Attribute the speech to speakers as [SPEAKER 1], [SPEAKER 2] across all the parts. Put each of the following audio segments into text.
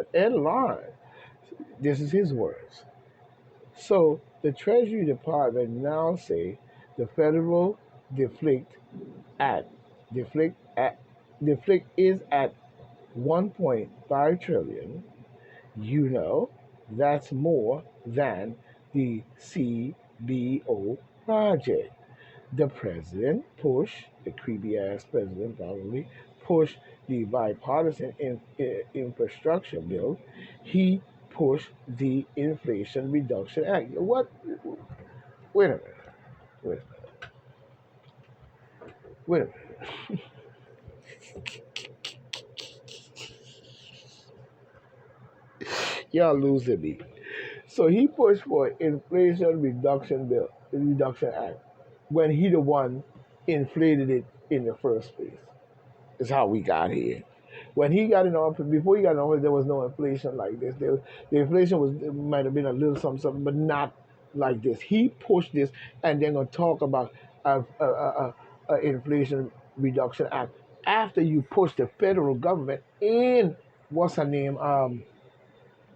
[SPEAKER 1] But Ed Line, this is his words. So the Treasury Department now say the federal deflect at deflect at deflect is at 1.5 trillion. You know, that's more than the CBO project. The president pushed, the creepy ass president probably, pushed the bipartisan infrastructure bill. He pushed the Inflation Reduction Act. What? Wait a minute. Wait a minute. Wait a minute. Y'all losing me. So he pushed for Inflation Reduction Act when he the one inflated it in the first place. Is how we got here. When he got in office, before he got in office, there was no inflation like this. The inflation was might have been a little something, but not like this. He pushed this, and then gonna talk about a Inflation Reduction Act after you push the federal government in what's her name,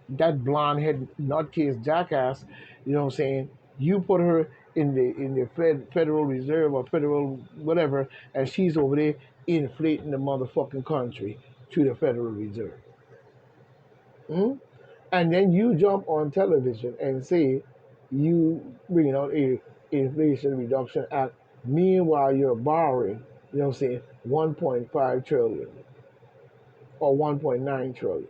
[SPEAKER 1] that blonde head nutcase jackass. You know what I'm saying? You put her in the Federal Reserve or Federal whatever, and she's over there inflating the motherfucking country to the Federal Reserve. Hmm? And then you jump on television and say you bringing out a Inflation Reduction Act. Meanwhile, you're borrowing, you know what I'm saying, 1.5 trillion or 1.9 trillion.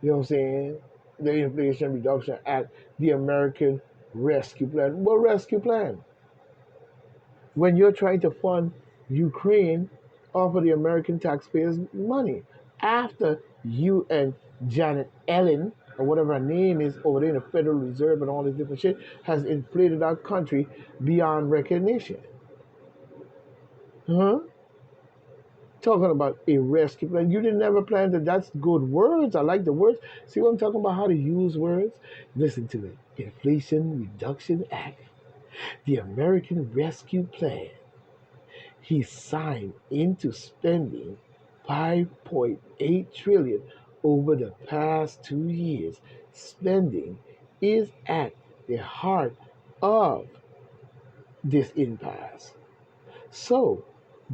[SPEAKER 1] You know what I'm saying? The Inflation Reduction Act, the American Rescue Plan. What rescue plan? When you're trying to fund Ukraine off of the American taxpayers' money after you and Janet Ellen or whatever her name is over there in the Federal Reserve and all this different shit has inflated our country beyond recognition. Huh? Talking about a rescue plan. You didn't ever plan that. That's good words. I like the words. See what I'm talking about? How to use words? Listen to it. Inflation Reduction Act. The American Rescue Plan. He signed into spending 5.8 trillion over the past 2 years. Spending is at the heart of this impasse. So,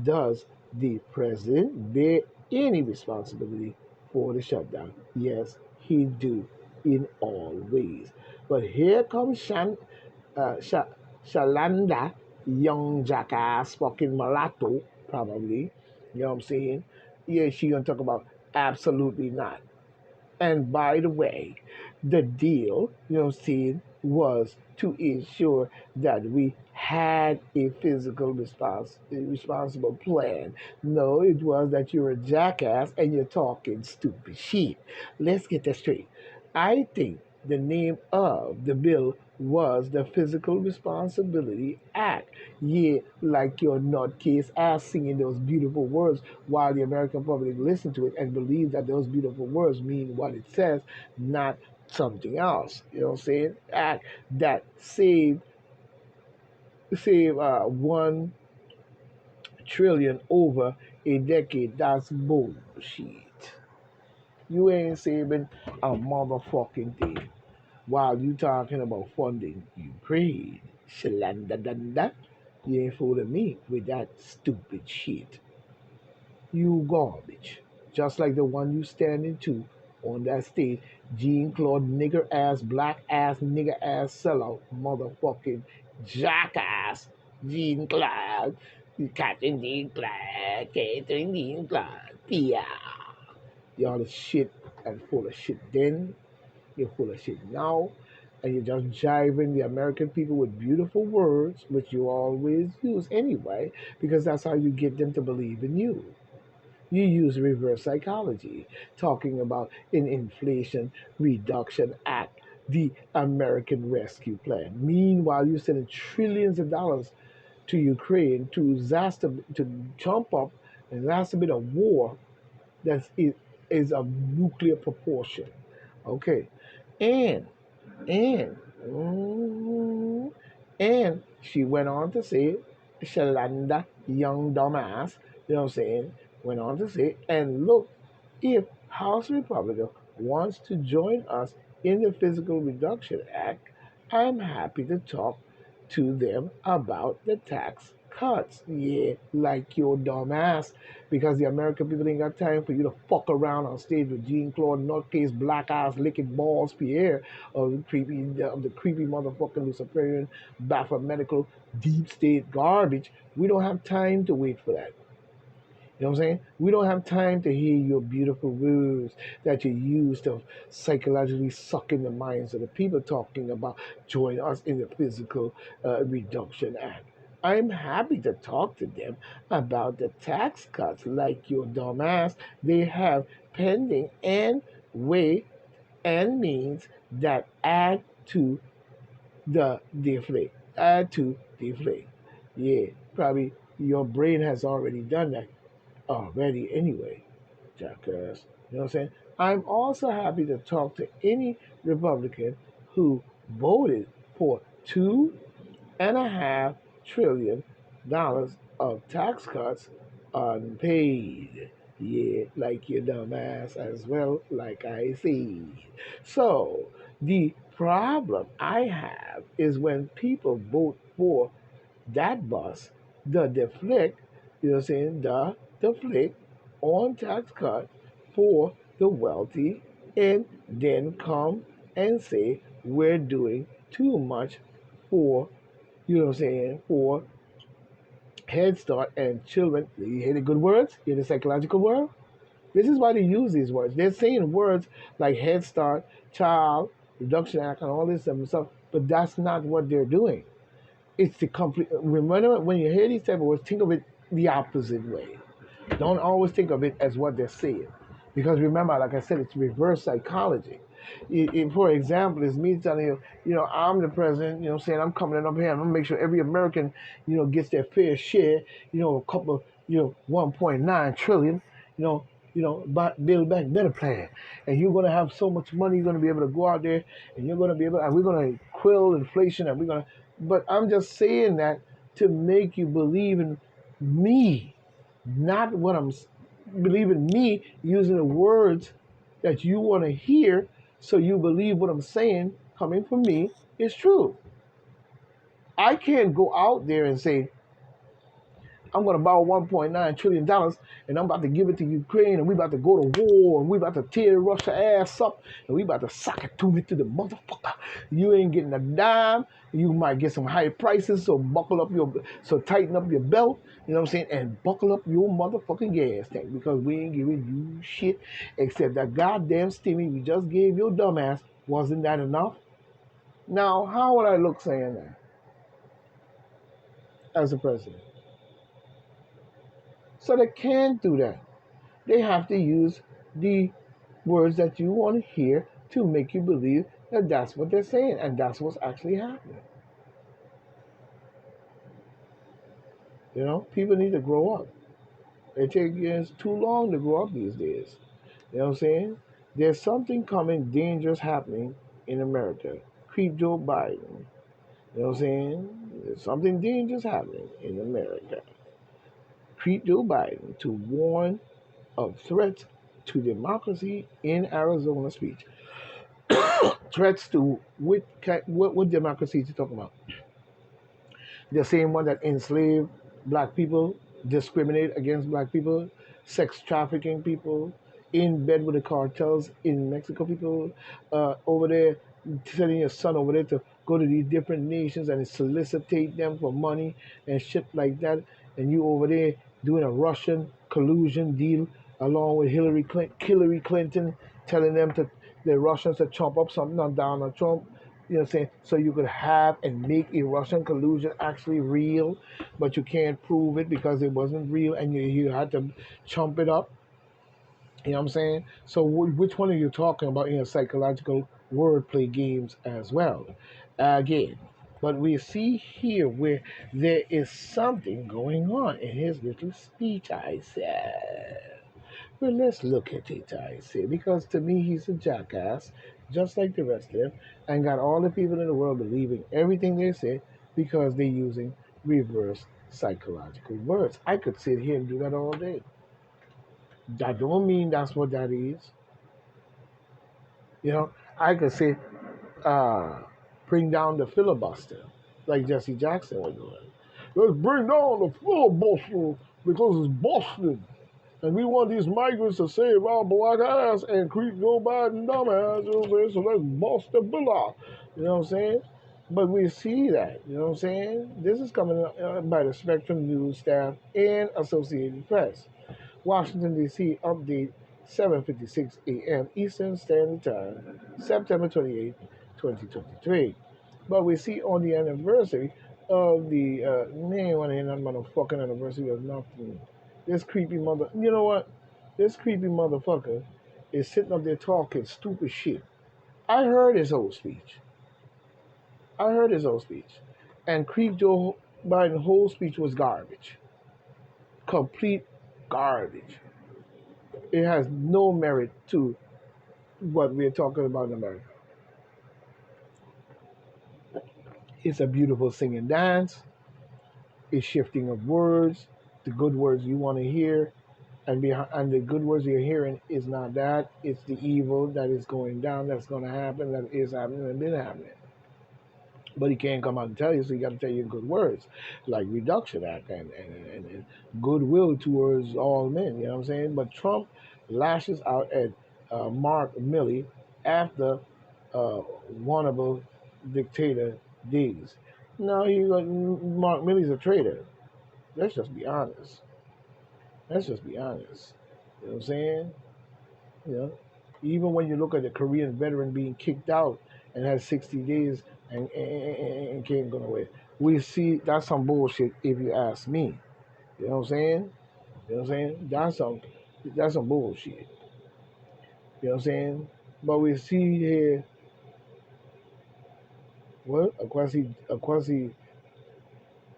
[SPEAKER 1] does the president bear any responsibility for the shutdown? Yes, he do in all ways. But here comes Shalanda, young jackass, fucking mulatto, probably. You know what I'm saying? Yeah, she gonna talk about absolutely not. And by the way, the deal, you know what I'm saying, was to ensure that we had a responsible plan. No, it was that you're a jackass and you're talking stupid shit. Let's get that straight. I think the name of the bill was the Physical Responsibility Act. Yeah, like your nutcase ass singing those beautiful words while the American public listen to it and believe that those beautiful words mean what it says, not something else. You know what I'm saying? Act that save 1 trillion over a decade. That's bullshit. You ain't saving a motherfucking thing while you talking about funding Ukraine. Shalandadanda. You ain't fooling me with that stupid shit. You garbage. Just like the one you standing to on that stage, Jean Claude nigger ass, black ass, nigger ass sellout, motherfucking jackass, Jean Claude, Catherine Jean Claude, Catherine Jean Claude, yeah. Y'all is shit and full of shit then, you're full of shit now, and you're just jiving the American people with beautiful words, which you always use anyway, because that's how you get them to believe in you. You use reverse psychology, talking about an Inflation Reduction Act, the American Rescue Plan. Meanwhile, you're sending trillions of dollars to Ukraine to jump up and exacerbate a war that is of nuclear proportion. Okay, and and mm, and she went on to say, Shalanda, young dumbass, you know what I'm saying, went on to say, and look, if House Republican wants to join us in the Physical Reduction Act, I'm happy to talk to them about the tax cuts. Yeah, like your dumb ass. Because the American people ain't got time for you to fuck around on stage with Jean Claude Nutcase, Black Eyes, Licking Balls, Pierre, of the creepy motherfucking Luciferian, Baphomet deep state garbage. We don't have time to wait for that. You know what I'm saying? We don't have time to hear your beautiful words that you use to psychologically suck in the minds of the people talking about join us in the Physical Reduction Act. I'm happy to talk to them about the tax cuts like your dumbass they have pending and way and means that to the deflate. Add to deflate. Yeah, probably your brain has already done that already anyway, jackass. You know what I'm saying? I'm also happy to talk to any Republican who voted for $2.5 trillion of tax cuts unpaid. Yeah, like your dumbass as well, like I see. So the problem I have is when people vote for that bus, the deflect, you know what I'm saying, the deflect on tax cut for the wealthy and then come and say we're doing too much for, you know what I'm saying, for Head Start and children. You hear the good words? You hear the psychological word? This is why they use these words. They're saying words like Head Start, Child, Reduction Act, and all this stuff, but that's not what they're doing. It's the complete. Remember, when you hear these type of words, think of it the opposite way. Don't always think of it as what they're saying, because remember, like I said, it's reverse psychology. For example, it's me telling you, I'm the president. Saying I'm coming up here. I'm gonna make sure every American, gets their fair share. A couple, 1.9 trillion. You know, but Build Back Better plan, and you're gonna have so much money. You're gonna be able to go out there, and you're gonna be able, and we're gonna quill inflation, and we're gonna. But I'm just saying that to make you believe in me, not what I'm believe in me using the words that you want to hear, so you believe what I'm saying coming from me is true. I can't go out there and say I'm going to borrow $1.9 trillion and I'm about to give it to Ukraine and we about to go to war and we about to tear Russia ass up and we about to sock it to me to the motherfucker. You ain't getting a dime. You might get some high prices, so tighten up your belt, you know what I'm saying, and buckle up your motherfucking gas tank because we ain't giving you shit except that goddamn stimmy we just gave your dumbass. Wasn't that enough? Now, how would I look saying that as a president? So they can't do that. They have to use the words that you want to hear to make you believe that that's what they're saying and that's what's actually happening. People need to grow up. It takes too long to grow up these days. You know what I'm saying? There's something coming dangerous happening in America. Creep Joe Biden. You know what I'm saying? There's something dangerous happening in America. Creep Joe Biden to warn of threats to democracy in Arizona speech. Threats to what democracy is he talking about? The same one that enslaved black people, discriminate against black people, sex trafficking people, in bed with the cartels in Mexico, people over there, sending your son over there to go to these different nations and solicitate them for money and shit like that, and you over there doing a Russian collusion deal along with Hillary Clinton, telling them to the Russians to chop up something on Donald Trump. You know what I'm saying? So you could have and make a Russian collusion actually real, but you can't prove it because it wasn't real and you had to chump it up. You know what I'm saying? So which one are you talking about in your psychological wordplay games as well? Again, but we see here where there is something going on in his little speech, I said. Well, let's look at it, I say, because to me he's a jackass, just like the rest of them, and got all the people in the world believing everything they say because they're using reverse psychological words. I could sit here and do that all day. That don't mean that's what that is. You know, I could say, uh, bring down the filibuster, like Jesse Jackson was doing. Let's bring down the filibuster because it's busted. And we want these migrants to save our black ass and creep Joe Biden dumbass, you know what I'm saying? So let's bust the bill. You know what I'm saying? But we see that, you know what I'm saying? This is coming by the Spectrum News staff and Associated Press. Washington, D.C. update 7:56 a.m. Eastern Standard Time, September 28, 2023. But we see on the anniversary of the, man, want to hear nothing motherfucking anniversary of nothing. This creepy mother, you know what? This creepy motherfucker is sitting up there talking stupid shit. I heard his whole speech. I heard his whole speech. And Creep Joe Biden's whole speech was garbage. Complete garbage. It has no merit to what we're talking about in America. It's a beautiful sing and dance. It's shifting of words, the good words you want to hear, and the good words you're hearing is not that. It's the evil that is going down, that's going to happen, that is happening, and been happening. But he can't come out and tell you, so you got to tell you good words, like Reduction Act and goodwill towards all men. You know what I'm saying? But Trump lashes out at Mark Milley after Warnable dictator days. No, Mark Milley's a traitor. Let's just be honest. Let's just be honest. You know what I'm saying? You know, even when you look at the Korean veteran being kicked out and has 60 days and can't go away, we see that's some bullshit. If you ask me, you know what I'm saying? You know what I'm saying? That's some bullshit. You know what I'm saying? But we see here what a quasi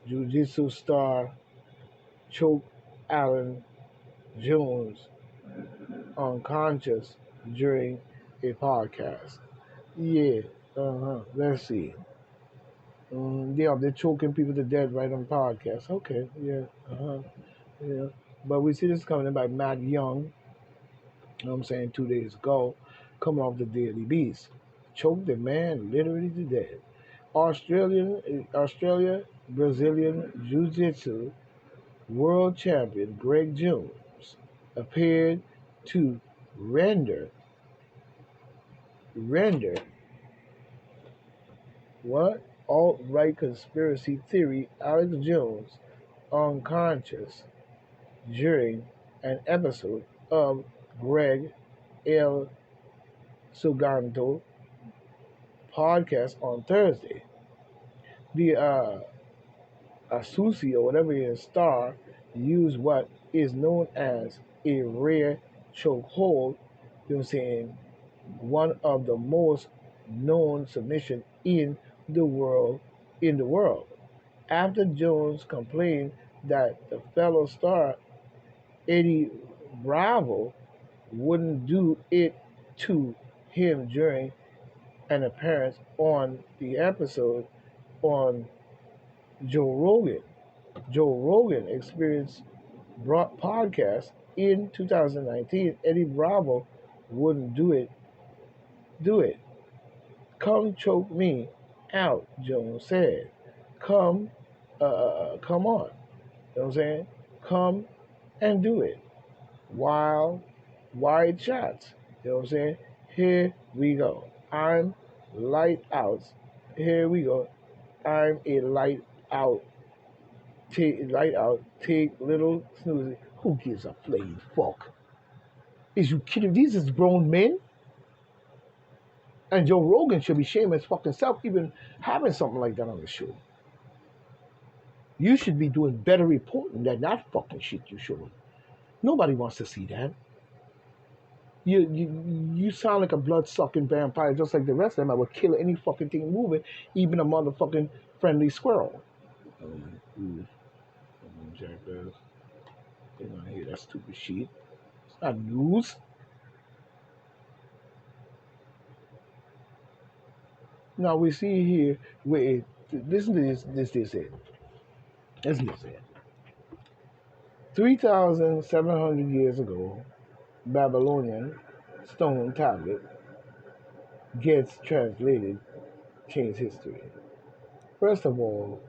[SPEAKER 1] jiu-jitsu star choke Alan Jones unconscious during a podcast. Yeah, let's see. Yeah, they're choking people to death right on podcasts. Okay, yeah, yeah. But we see this coming in by Matt Young, you know what I'm saying, 2 days ago, coming off the Daily Beast. Choked the man literally to death. Australia, Brazilian Jiu Jitsu world champion Greg Jones appeared to render render what alt-right conspiracy theory Alex Jones unconscious during an episode of Greg El Suganto podcast on Thursday. The Asusi or whatever it is star used what is known as a rare chokehold, you know what I'm saying, one of the most known submission in the world. After Jones complained that the fellow star Eddie Bravo wouldn't do it to him during an appearance on the episode on Joe Rogan. Joe Rogan experienced podcast in 2019. Eddie Bravo wouldn't do it. Come choke me out, Jones said. Come, come on. You know what I'm saying? Come and do it. Wild, wide shots. You know what I'm saying? Here we go. I'm light out. Here we go. I'm a light out. Take little snoozy. Who gives a flaying fuck? Is you kidding? These is grown men. And Joe Rogan should be shaming his fucking self even having something like that on the show. You should be doing better reporting than that fucking shit you showing. Nobody wants to see that. You sound like a blood sucking vampire just like the rest of them. I would kill any fucking thing moving, even a motherfucking friendly squirrel. Jackass. They want to hear that stupid shit. It's not news. Now we see here where listen to this is. Listen to this. 3,700 years ago, Babylonian stone tablet gets translated change history. First of all,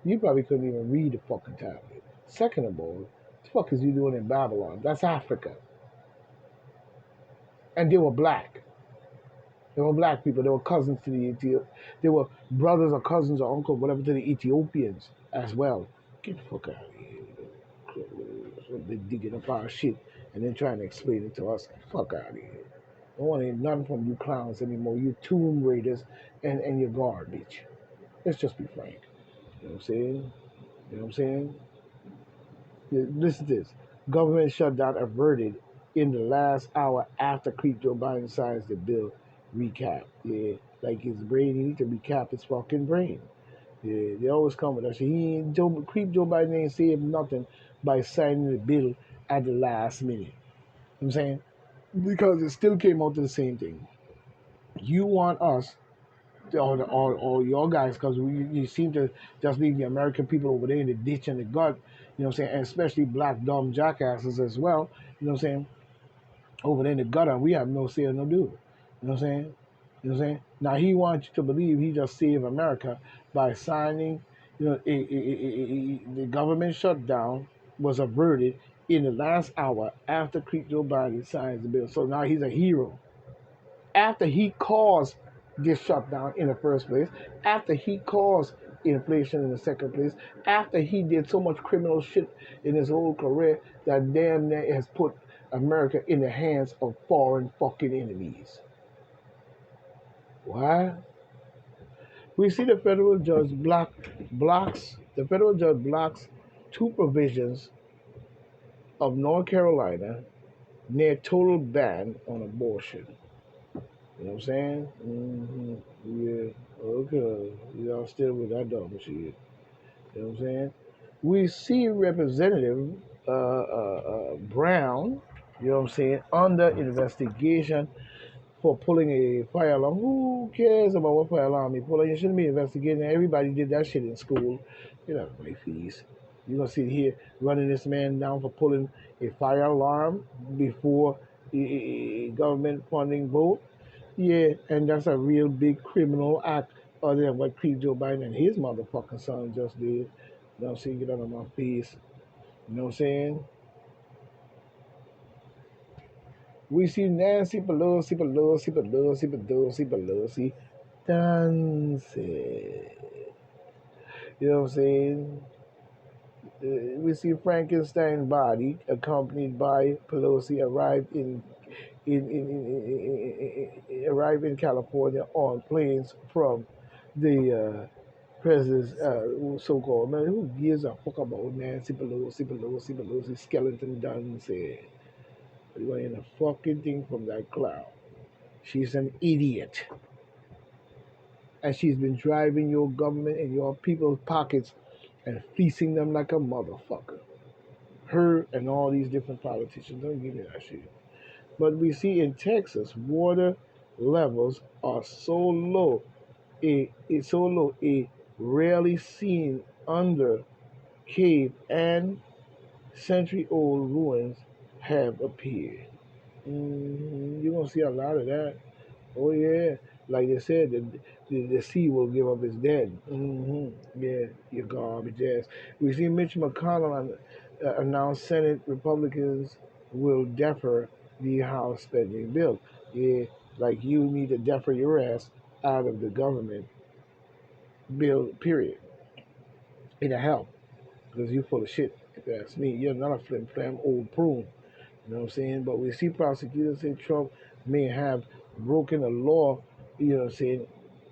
[SPEAKER 1] you probably couldn't even read the fucking tablet. Second of all, what the fuck is you doing in Babylon? That's Africa. And they were black. They were black people. They were cousins to the They were brothers or cousins or uncles, whatever, to the Ethiopians as well. Get the fuck out of here. They're digging up our shit and then trying to explain it to us. Fuck out of here. I don't want to hear nothing from you clowns anymore. You tomb raiders and your garbage. Let's just be frank. You know what I'm saying? You know what I'm saying? Yeah, listen to this. Government shutdown averted in the last hour after Creep Joe Biden signs the bill recap. Yeah, like his brain, he need to recap his fucking brain. Yeah, they always come with that shit. Creep Joe Biden ain't saved nothing by signing the bill at the last minute. You know what I'm saying? Because it still came out to the same thing. You want us, or your guys, because you seem to just leave the American people over there in the ditch and the gut, you know what I'm saying, and especially black dumb jackasses as well, you know what I'm saying, over there in the gutter, we have no say or no do. You know what I'm saying? You know what I'm saying? Now he wants you to believe he just saved America by signing, the government shutdown was averted in the last hour after Joe Biden signs the bill. So now he's a hero after he caused this shutdown in the first place, after he caused inflation in the second place, after he did so much criminal shit in his whole career that damn near has put America in the hands of foreign fucking enemies. Why? We see the federal judge blocks two provisions of North Carolina near total ban on abortion. You know what I'm saying? Yeah. Okay. Y'all still with that dumb shit. You know what I'm saying? We see Representative Brown, you know what I'm saying, under investigation for pulling a fire alarm. Who cares about what fire alarm he pulled? You shouldn't be investigating. Everybody did that shit in school. You know, my fees. You're going to sit here running this man down for pulling a fire alarm before a government funding vote. Yeah, and that's a real big criminal act other than what Creep Joe Biden and his motherfucking son just did. You know what I'm saying? Get out of my face. You know what I'm saying? We see Nancy Pelosi dancing. You know what I'm saying? We see Frankenstein body accompanied by Pelosi arrive in California on planes from the president's so-called man. Who gives a fuck about Nancy Pelosi, skeleton dancing? You want in a fucking thing from that cloud. She's an idiot. And she's been driving your government and your people's pockets and fleecing them like a motherfucker. Her and all these different politicians. Don't give me that shit. But we see in Texas, water levels are so low, it's so low, a rarely seen under cave and century-old ruins have appeared. You're gonna see a lot of that. Oh yeah, like they said, the sea will give up its dead. Yeah, you garbage ass. We see Mitch McConnell announced Senate Republicans will defer the House spending bill. Yeah, like you need to defer your ass out of the government bill. Period. It'll help because you full of shit. If you ask me, you're not a flim flam old prune. You know what I'm saying? But we see prosecutors say Trump may have broken a law, you know what I'm saying,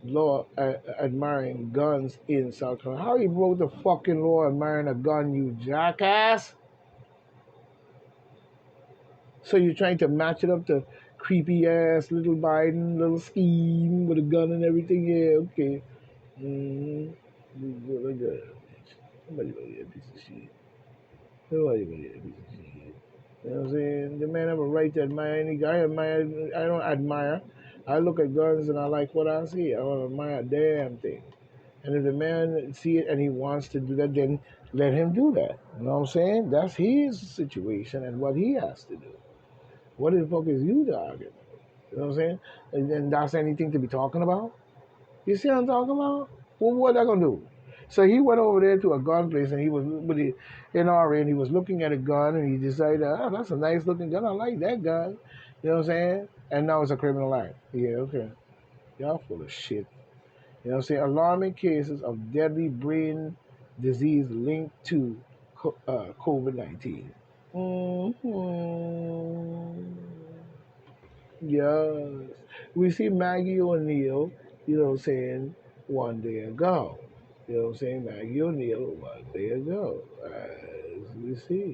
[SPEAKER 1] law admiring guns in South Carolina. How he broke the fucking law admiring a gun, you jackass? So you're trying to match it up to creepy ass little Biden, little scheme with a gun and everything? Yeah, okay. Look at somebody gonna get a piece of shit. Somebody gonna get a piece of shit. You know what I'm saying? The man have a right to admire any guy. I don't admire. I look at guns and I like what I see. I don't admire a damn thing. And if the man see it and he wants to do that, then let him do that. You know what I'm saying? That's his situation and what he has to do. What the fuck is you talking? You know what I'm saying? And then that's anything to be talking about. You see what I'm talking about? Well, what I gonna do? So he went over there to a gun place and he was with the NRA and he was looking at a gun and he decided, oh, that's a nice looking gun. I like that gun. You know what I'm saying? And now it's a criminal act. Yeah, okay. Y'all full of shit. You know what I'm saying? Alarming cases of deadly brain disease linked to COVID 19. Mm-hmm. Yes. We see Maggie O'Neill, you know what I'm saying, one day ago. You know what I'm saying? Maggie O'Neill one day ago. As we see.